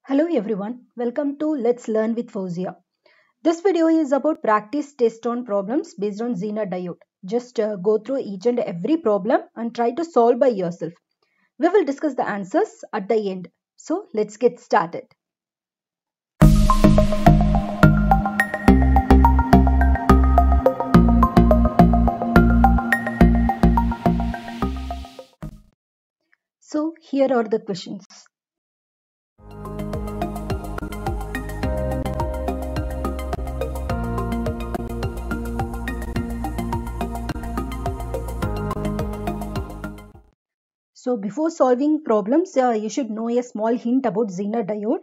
Hello everyone, welcome to Let's Learn with Fauzia. This video is about practice test on problems based on Zener diode. Just go through each and every problem and try to solve by yourself. We will discuss the answers at the end. So let's get started. So here are the questions. So before solving problems, you should know a small hint about Zener diode.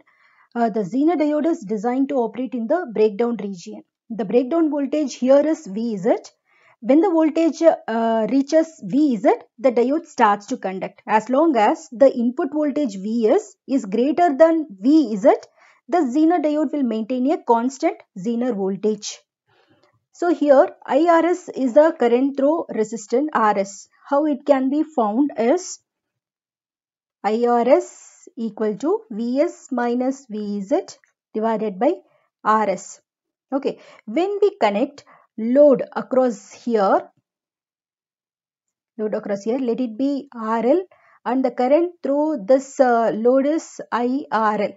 The Zener diode is designed to operate in the breakdown region. The breakdown voltage here is Vz. When the voltage reaches Vz, the diode starts to conduct. As long as the input voltage Vs is greater than Vz, the Zener diode will maintain a constant Zener voltage. So here IRS is the current through resistance Rs. How it can be found is IRS equal to Vs minus Vz divided by Rs. Okay, when we connect load across here, let it be RL and the current through this load is IRL.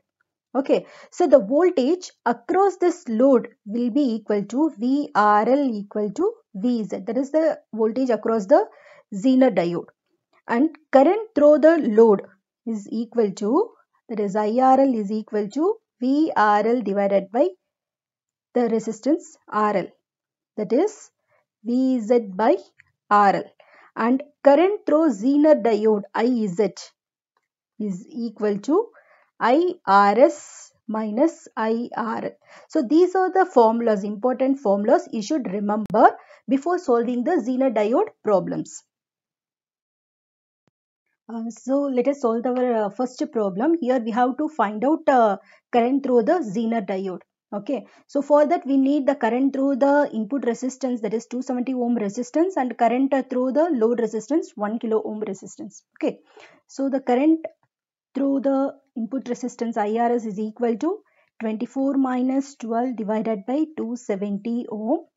Okay, so the voltage across this load will be equal to VRL equal to Vz. That is the voltage across the Zener diode. And current through the load is equal to, that is IRL is equal to VRL divided by the resistance RL, that is Vz by RL. And current through Zener diode IZ is equal to IRS minus IRL. So these are the formulas, important formulas you should remember before solving the Zener diode problems. So let us solve our first problem. Here we have to find out current through the Zener diode. Okay, so for that we need the current through the input resistance, that is 270 ohm resistance, and current through the load resistance 1 kilo ohm resistance. Okay, so the current through the input resistance IRS is equal to 24 minus 12 divided by 270 ohm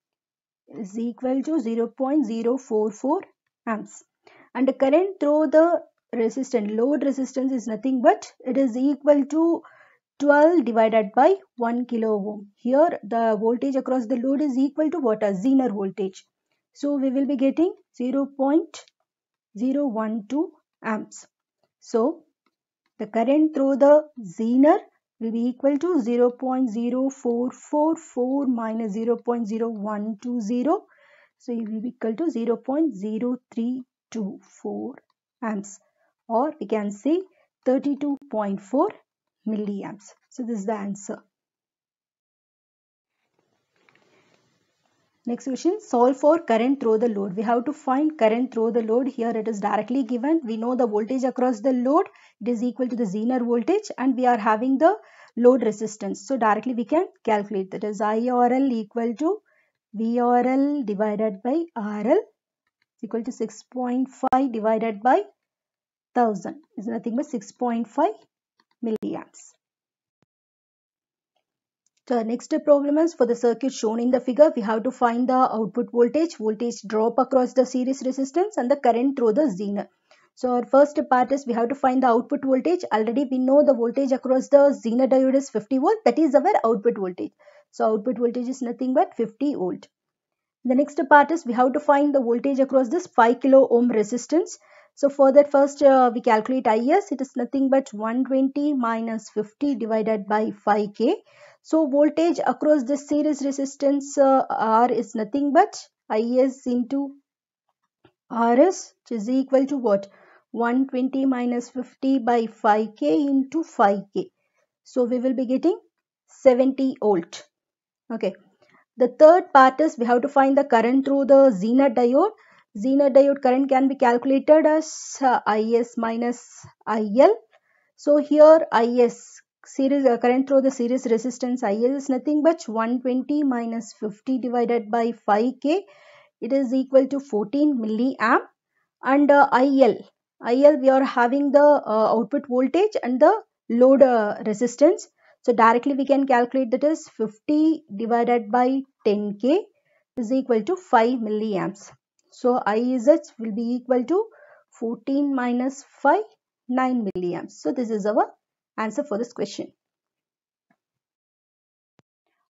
is equal to 0.044 amps. And the current through the load resistance is nothing but it is equal to 12 divided by 1 kilo ohm. Here the voltage across the load is equal to what? A Zener voltage. So we will be getting 0.012 amps. So the current through the Zener will be equal to 0.0444 minus 0.0120. So it will be equal to 0.0324 amps, or we can say 32.4 milliamps. So this is the answer. Next question, solve for current through the load. We have to find current through the load. Here it is directly given. We know the voltage across the load. It is equal to the Zener voltage and we are having the load resistance. So directly we can calculate, that is IRL equal to VRL divided by RL is equal to 6.5 divided by 1000 is nothing but 6.5 milliamps. The next problem is for the circuit shown in the figure, we have to find the output voltage drop across the series resistance and the current through the Zener. So our first part is we have to find the output voltage. Already we know the voltage across the Zener diode is 50 volt. That is our output voltage. So output voltage is nothing but 50 volt. The next part is we have to find the voltage across this 5 kilo ohm resistance. So for that first we calculate IS. It is nothing but 120 minus 50 divided by 5K. So voltage across this series resistance R is nothing but IS into RS, which is equal to what? 120 minus 50 by 5K into 5K. So we will be getting 70 volt. Okay. The third part is we have to find the current through the Zener diode. Zener diode current can be calculated as IS minus IL. So here IS series current through the series resistance IS is nothing but 120 minus 50 divided by 5K. It is equal to 14 milliamp. And IL we are having the output voltage and the load resistance. So directly we can calculate, that is 50 divided by 10k is equal to 5 milliamps. So IZ will be equal to 14 minus 5, 9 milliamps. So this is our answer for this question.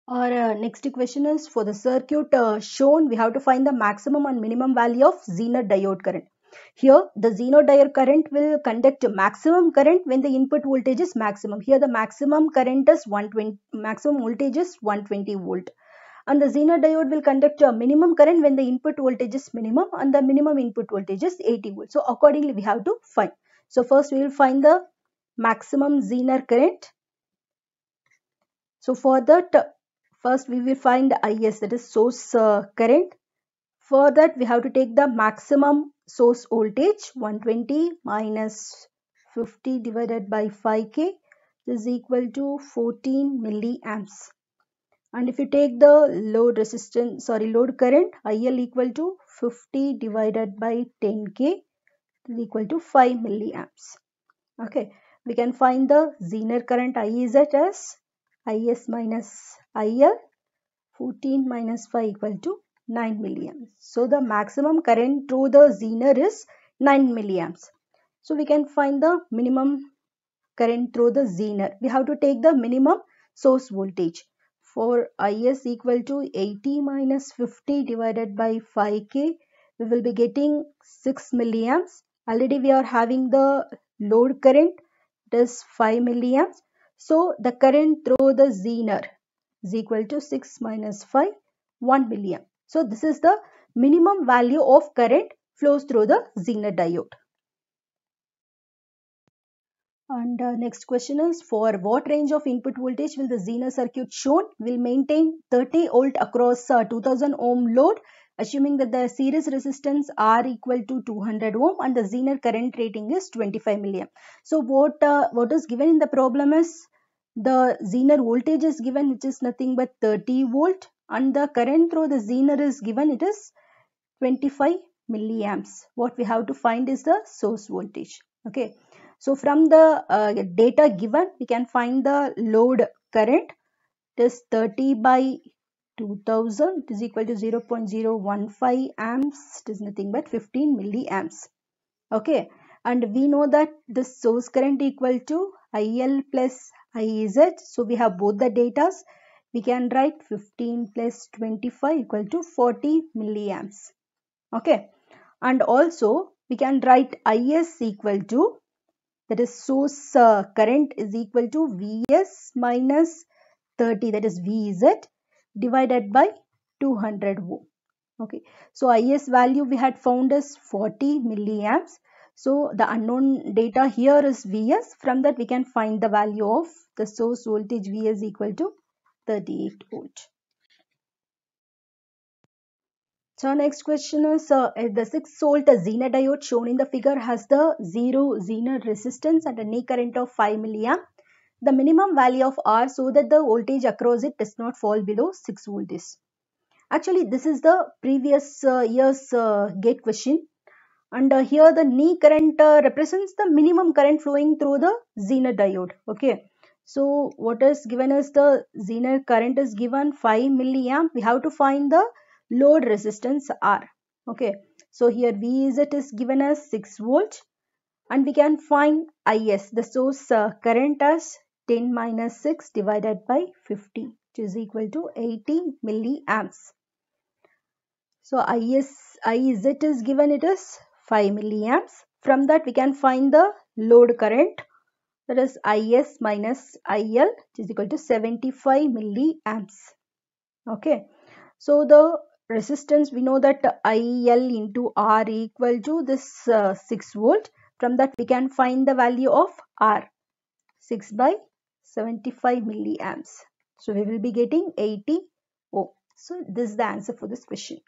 Our next question is, for the circuit shown, we have to find the maximum and minimum value of Zener diode current. Here the Zener diode current will conduct maximum current when the input voltage is maximum. Here the maximum current is 120, maximum voltage is 120 volt. And the Zener diode will conduct a minimum current when the input voltage is minimum and the minimum input voltage is 80 volts. So accordingly we have to find. So first we will find the maximum Zener current. So for that, first we will find IS, that is source current. For that we have to take the maximum source voltage, 120 minus 50 divided by 5k is equal to 14 milliamps. And if you take the load resistance, load current, IL equal to 50 divided by 10k is equal to 5 milliamps. Okay, we can find the Zener current IZ as IS minus IL, 14 minus 5 equal to 9 milliamps. So the maximum current through the Zener is 9 milliamps. So we can find the minimum current through the Zener. We have to take the minimum source voltage. For IS equal to 80 minus 50 divided by 5k, we will be getting 6 milliamps. Already we are having the load current, that is 5 milliamps. So the current through the Zener is equal to 6 minus 5, 1 milliamp. So this is the minimum value of current flows through the Zener diode. And next question is, for what range of input voltage will the Zener circuit shown will maintain 30 volt across 2000 ohm load, assuming that the series resistance R equal to 200 ohm and the Zener current rating is 25 milliamp. So what is given in the problem is the Zener voltage is given, which is nothing but 30 volt, and the current through the Zener is given, it is 25 milliamps. What we have to find is the source voltage. Okay. So from the data given, we can find the load current. It is 30 by 2000. It is equal to 0.015 amps. It is nothing but 15 milliamps. Okay. And we know that the source current equal to IL plus IZ. So we have both the datas. We can write 15 plus 25 equal to 40 milliamps. Okay. And also we can write IS equal to, that is source current is equal to Vs minus 30, that is Vz, divided by 200 ohm. Okay, so Is value we had found is 40 milliamps. So the unknown data here is Vs. From that we can find the value of the source voltage Vs equal to 38 volt. So next question is, the 6 volt Zener diode shown in the figure has the 0 Zener resistance and a knee current of 5 milliamp. The minimum value of R so that the voltage across it does not fall below 6 volts. Actually, this is the previous year's gate question. And here the knee current represents the minimum current flowing through the Zener diode. Okay. So what is given as the Zener current is given 5 milliamp. We have to find the load resistance R. Okay. So here Vz is given as 6 volt. And we can find Is, the source current, as 10 minus 6 divided by 50, which is equal to 80 milliamps. So Is is given, it is 5 milliamps. From that we can find the load current, that is Is minus IL, which is equal to 75 milliamps. Okay. So the resistance, we know that IL into R equal to this 6 volt. From that we can find the value of R, 6 by 75 milliamps. So we will be getting 80 ohm. So this is the answer for this question.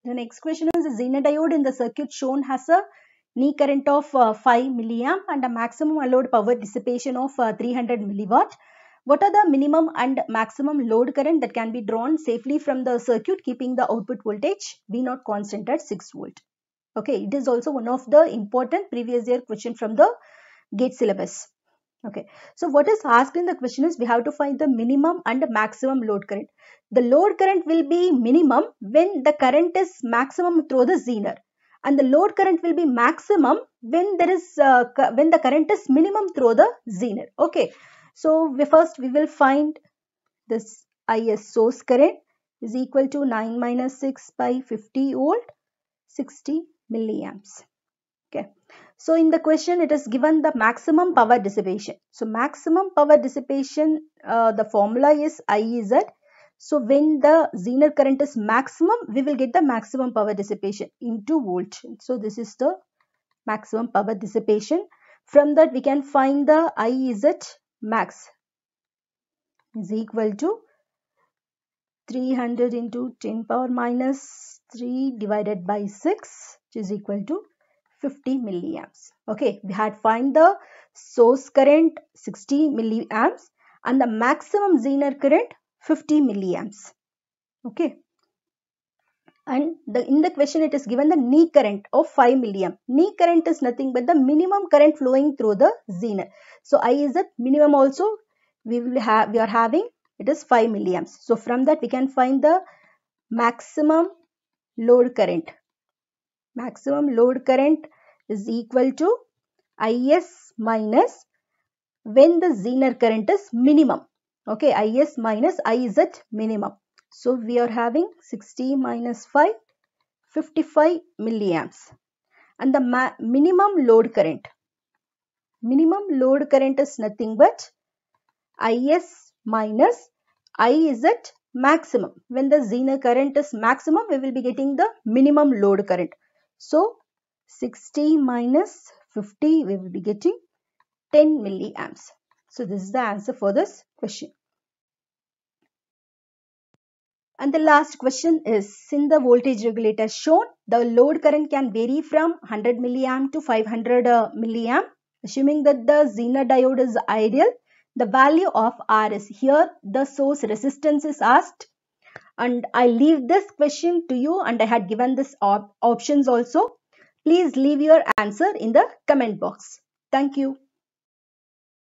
The next question is, the Zener diode in the circuit shown has a knee current of 5 milliamp and a maximum allowed power dissipation of 300 milliwatt. What are the minimum and maximum load current that can be drawn safely from the circuit, keeping the output voltage V0 constant at 6 volt? Okay, it is also one of the important previous year question from the GATE syllabus. Okay, so what is asked in the question is we have to find the minimum and maximum load current. The load current will be minimum when the current is maximum through the zener, and the load current will be maximum when there is when the current is minimum through the zener. Okay, so we will find this IS source current is equal to 9 minus 6 by 50 volt, 60 milliamps. Okay, so in the question it is given the maximum power dissipation. So maximum power dissipation, the formula is IZ. So when the zener current is maximum, we will get the maximum power dissipation into volt. So this is the maximum power dissipation. From that we can find the IZ max is equal to 300 into 10 power minus 3 divided by 6, which is equal to 50 milliamps. Okay, we had find the source current 60 milliamps and the maximum zener current 50 milliamps. Okay, and in the question it is given the knee current of 5 milliamp. Knee current is nothing but the minimum current flowing through the zener. So I is the minimum also we are having, it is 5 milliamps. So from that we can find the maximum load current. Maximum load current is equal to IS minus when the zener current is minimum. Okay, IS minus IZ minimum. So we are having 60 minus 5, 55 milliamps. And the minimum load current. Minimum load current is nothing but IS minus IZ maximum. When the zener current is maximum, we will be getting the minimum load current. So 60 minus 50, we will be getting 10 milliamps. So this is the answer for this question. And the last question is, in the voltage regulator shown, the load current can vary from 100 milliamp to 500 milliamp. Assuming that the zener diode is ideal, the value of R is here. The source resistance is asked. And I leave this question to you, and I had given this options also. Please leave your answer in the comment box. Thank you.